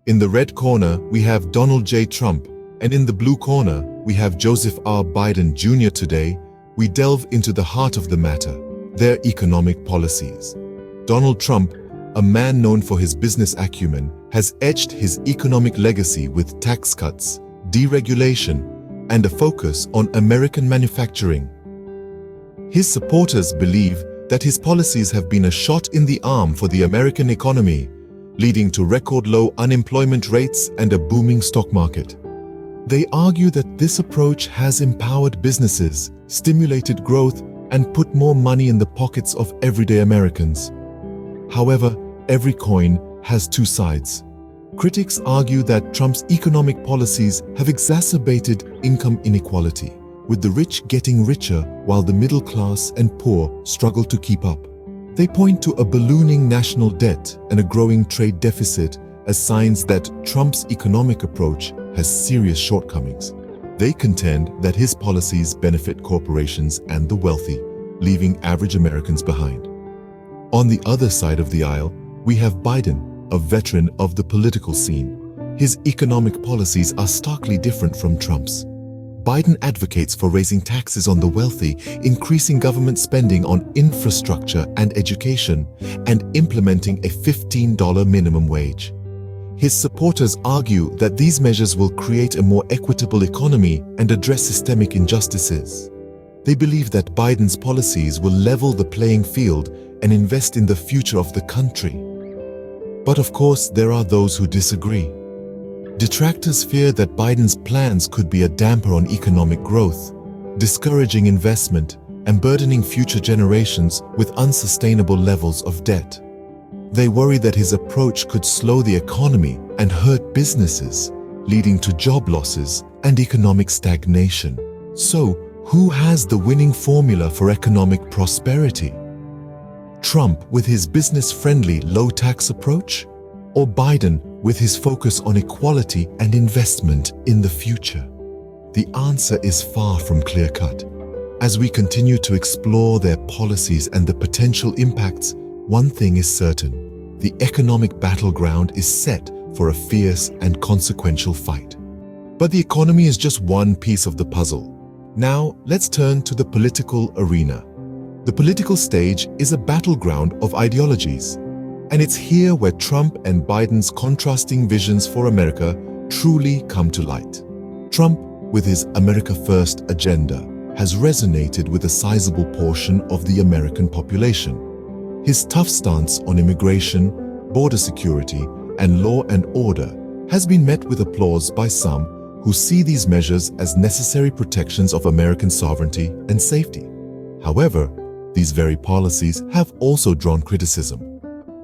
In the red corner, we have Donald J. Trump, and in the blue corner, we have Joseph R. Biden Jr. Today, we delve into the heart of the matter, their economic policies. Donald Trump, a man known for his business acumen, has etched his economic legacy with tax cuts, deregulation, and a focus on American manufacturing. His supporters believe that his policies have been a shot in the arm for the American economy, leading to record-low unemployment rates and a booming stock market. They argue that this approach has empowered businesses, stimulated growth, and put more money in the pockets of everyday Americans. However, every coin has two sides. Critics argue that Trump's economic policies have exacerbated income inequality, with the rich getting richer while the middle class and poor struggle to keep up. They point to a ballooning national debt and a growing trade deficit as signs that Trump's economic approach has serious shortcomings. They contend that his policies benefit corporations and the wealthy, leaving average Americans behind. On the other side of the aisle, we have Biden, a veteran of the political scene. His economic policies are starkly different from Trump's. Biden advocates for raising taxes on the wealthy, increasing government spending on infrastructure and education, and implementing a $15 minimum wage. His supporters argue that these measures will create a more equitable economy and address systemic injustices. They believe that Biden's policies will level the playing field and invest in the future of the country. But of course, there are those who disagree. Detractors fear that Biden's plans could be a damper on economic growth, discouraging investment and burdening future generations with unsustainable levels of debt. They worry that his approach could slow the economy and hurt businesses, leading to job losses and economic stagnation. So, who has the winning formula for economic prosperity? Trump with his business-friendly low-tax approach? Or Biden with his focus on equality and investment in the future? The answer is far from clear-cut. As we continue to explore their policies and the potential impacts, one thing is certain: the economic battleground is set for a fierce and consequential fight. But the economy is just one piece of the puzzle. Now, let's turn to the political arena. The political stage is a battleground of ideologies, and it's here where Trump and Biden's contrasting visions for America truly come to light. Trump, with his America First agenda, has resonated with a sizable portion of the American population. His tough stance on immigration, border security, and law and order has been met with applause by some who see these measures as necessary protections of American sovereignty and safety. However, these very policies have also drawn criticism.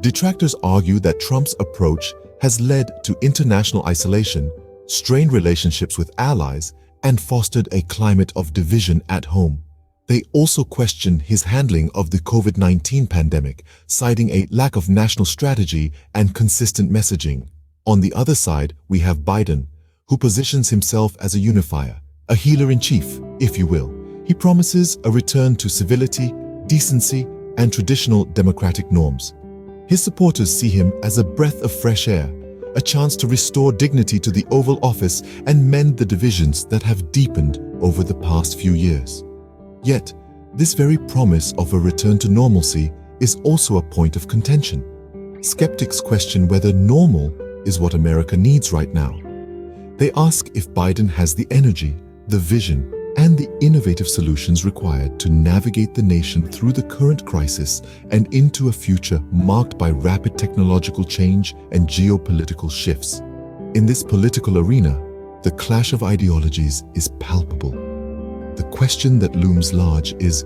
Detractors argue that Trump's approach has led to international isolation, strained relationships with allies, and fostered a climate of division at home. They also question his handling of the COVID-19 pandemic, citing a lack of national strategy and consistent messaging. On the other side, we have Biden, who positions himself as a unifier, a healer-in-chief, if you will. He promises a return to civility, decency, and traditional democratic norms. His supporters see him as a breath of fresh air, a chance to restore dignity to the Oval Office and mend the divisions that have deepened over the past few years. Yet, this very promise of a return to normalcy is also a point of contention. Skeptics question whether normal is what America needs right now. They ask if Biden has the energy, the vision, and the innovative solutions required to navigate the nation through the current crisis and into a future marked by rapid technological change and geopolitical shifts. In this political arena, the clash of ideologies is palpable. The question that looms large is,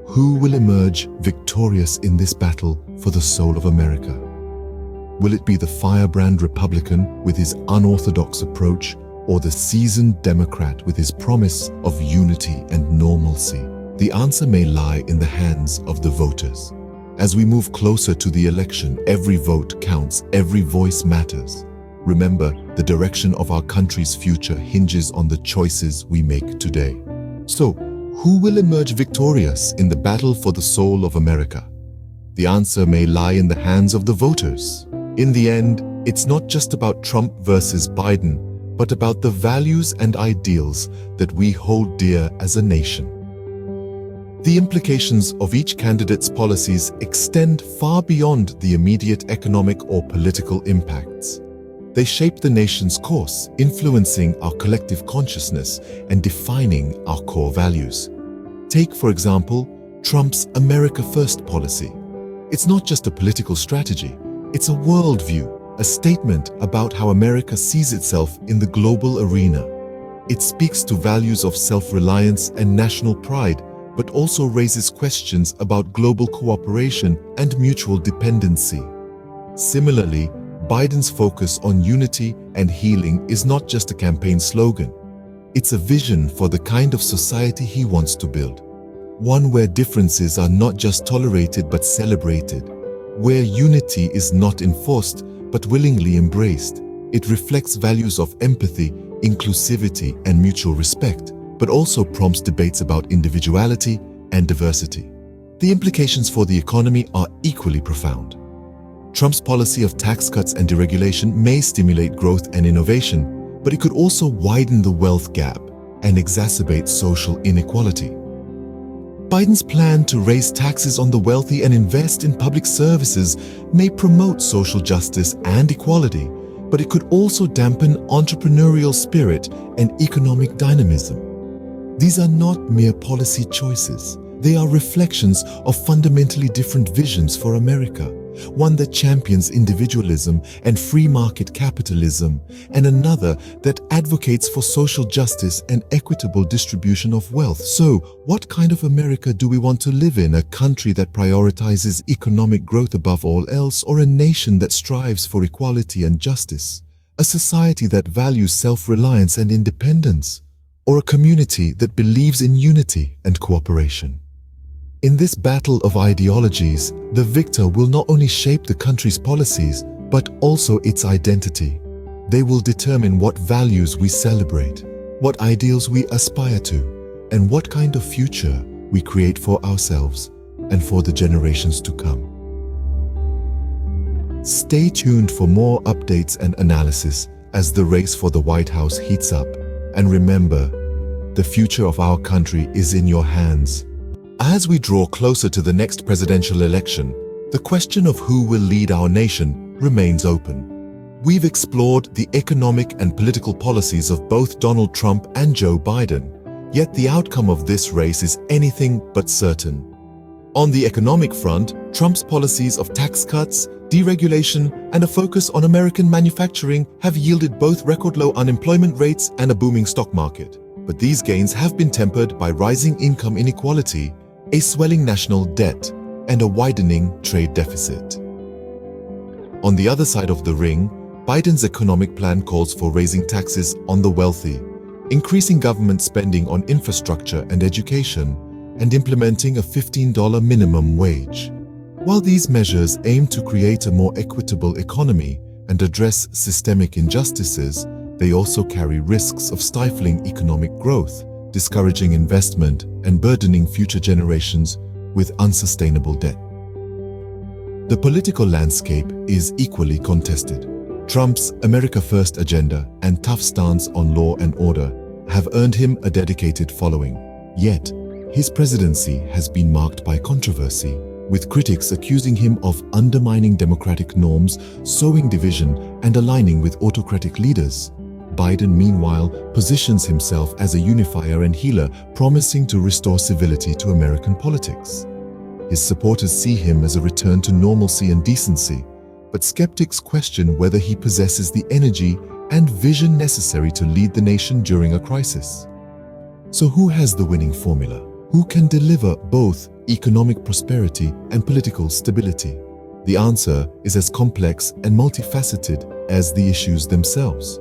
who will emerge victorious in this battle for the soul of America? Will it be the firebrand Republican with his unorthodox approach, or the seasoned Democrat with his promise of unity and normalcy? The answer may lie in the hands of the voters. As we move closer to the election, every vote counts, every voice matters. Remember, the direction of our country's future hinges on the choices we make today. So, who will emerge victorious in the battle for the soul of America? The answer may lie in the hands of the voters. In the end, It's not just about Trump versus Biden, but about the values and ideals that we hold dear as a nation. The implications of each candidate's policies extend far beyond the immediate economic or political impacts. They shape the nation's course, influencing our collective consciousness and defining our core values. Take, for example, Trump's America First policy. It's not just a political strategy, it's a worldview, a statement about how America sees itself in the global arena. It speaks to values of self-reliance and national pride, but also raises questions about global cooperation and mutual dependency. Similarly, Biden's focus on unity and healing is not just a campaign slogan. It's a vision for the kind of society he wants to build. One where differences are not just tolerated but celebrated, where unity is not enforced but willingly embraced. It reflects values of empathy, inclusivity, and mutual respect, but also prompts debates about individuality and diversity. The implications for the economy are equally profound. Trump's policy of tax cuts and deregulation may stimulate growth and innovation, but it could also widen the wealth gap and exacerbate social inequality. Biden's plan to raise taxes on the wealthy and invest in public services may promote social justice and equality, but it could also dampen entrepreneurial spirit and economic dynamism. These are not mere policy choices. They are reflections of fundamentally different visions for America. One that champions individualism and free market capitalism, and another that advocates for social justice and equitable distribution of wealth. So, what kind of America do we want to live in? A country that prioritizes economic growth above all else, or a nation that strives for equality and justice? A society that values self-reliance and independence, or a community that believes in unity and cooperation? In this battle of ideologies, the victor will not only shape the country's policies, but also its identity. They will determine what values we celebrate, what ideals we aspire to, and what kind of future we create for ourselves and for the generations to come. Stay tuned for more updates and analysis as the race for the White House heats up. And remember, the future of our country is in your hands. As we draw closer to the next presidential election, the question of who will lead our nation remains open. We've explored the economic and political policies of both Donald Trump and Joe Biden, yet the outcome of this race is anything but certain. On the economic front, Trump's policies of tax cuts, deregulation, and a focus on American manufacturing have yielded both record-low unemployment rates and a booming stock market. But these gains have been tempered by rising income inequality, a swelling national debt, and a widening trade deficit. On the other side of the ring, Biden's economic plan calls for raising taxes on the wealthy, increasing government spending on infrastructure and education, and implementing a $15 minimum wage. While these measures aim to create a more equitable economy and address systemic injustices, they also carry risks of stifling economic growth, discouraging investment, and burdening future generations with unsustainable debt. The political landscape is equally contested. Trump's America First agenda and tough stance on law and order have earned him a dedicated following. Yet, his presidency has been marked by controversy, with critics accusing him of undermining democratic norms, sowing division, and aligning with autocratic leaders. Biden, meanwhile, positions himself as a unifier and healer, promising to restore civility to American politics. His supporters see him as a return to normalcy and decency, but skeptics question whether he possesses the energy and vision necessary to lead the nation during a crisis. So who has the winning formula? Who can deliver both economic prosperity and political stability? The answer is as complex and multifaceted as the issues themselves.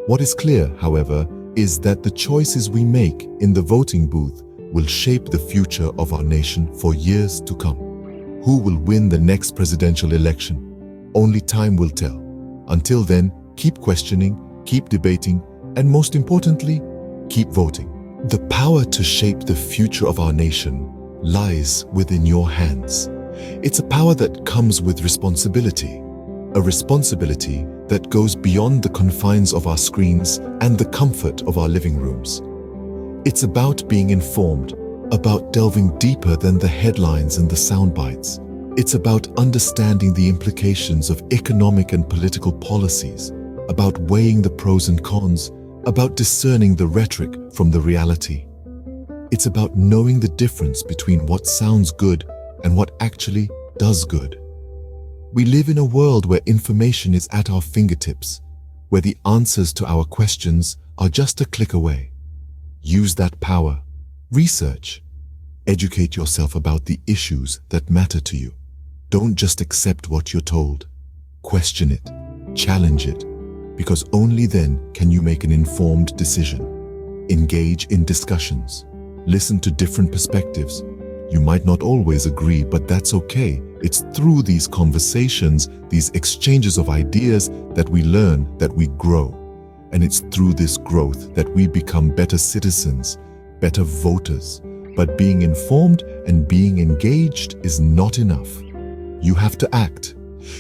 What is clear, however, is that the choices we make in the voting booth will shape the future of our nation for years to come. Who will win the next presidential election? Only time will tell. Until then, keep questioning, keep debating, and most importantly, keep voting. The power to shape the future of our nation lies within your hands. It's a power that comes with responsibility, a responsibility that goes beyond the confines of our screens and the comfort of our living rooms. It's about being informed, about delving deeper than the headlines and the sound bites. It's about understanding the implications of economic and political policies, about weighing the pros and cons, about discerning the rhetoric from the reality. It's about knowing the difference between what sounds good and what actually does good. We live in a world where information is at our fingertips, where the answers to our questions are just a click away. Use that power. Research. Educate yourself about the issues that matter to you. Don't just accept what you're told. Question it. Challenge it. Because only then can you make an informed decision. Engage in discussions. Listen to different perspectives. You might not always agree, but that's okay. It's through these conversations, these exchanges of ideas, that we learn, that we grow. And it's through this growth that we become better citizens, better voters. But being informed and being engaged is not enough. You have to act.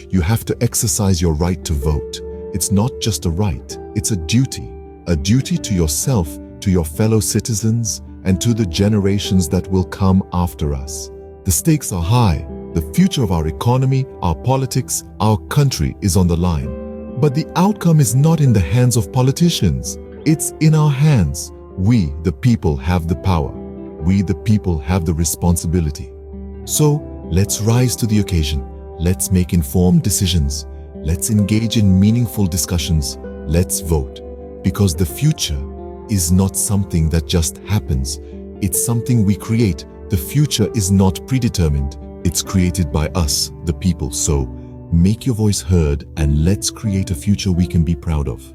You have to exercise your right to vote. It's not just a right, it's a duty to yourself, to your fellow citizens, and to the generations that will come after us. The stakes are high. The future of our economy, our politics, our country is on the line. But the outcome is not in the hands of politicians. It's in our hands. We, the people, have the power. We, the people, have the responsibility. So, let's rise to the occasion. Let's make informed decisions. Let's engage in meaningful discussions. Let's vote. Because the future is not something that just happens. It's something we create. The future is not predetermined. It's created by us, the people. So, make your voice heard and let's create a future we can be proud of.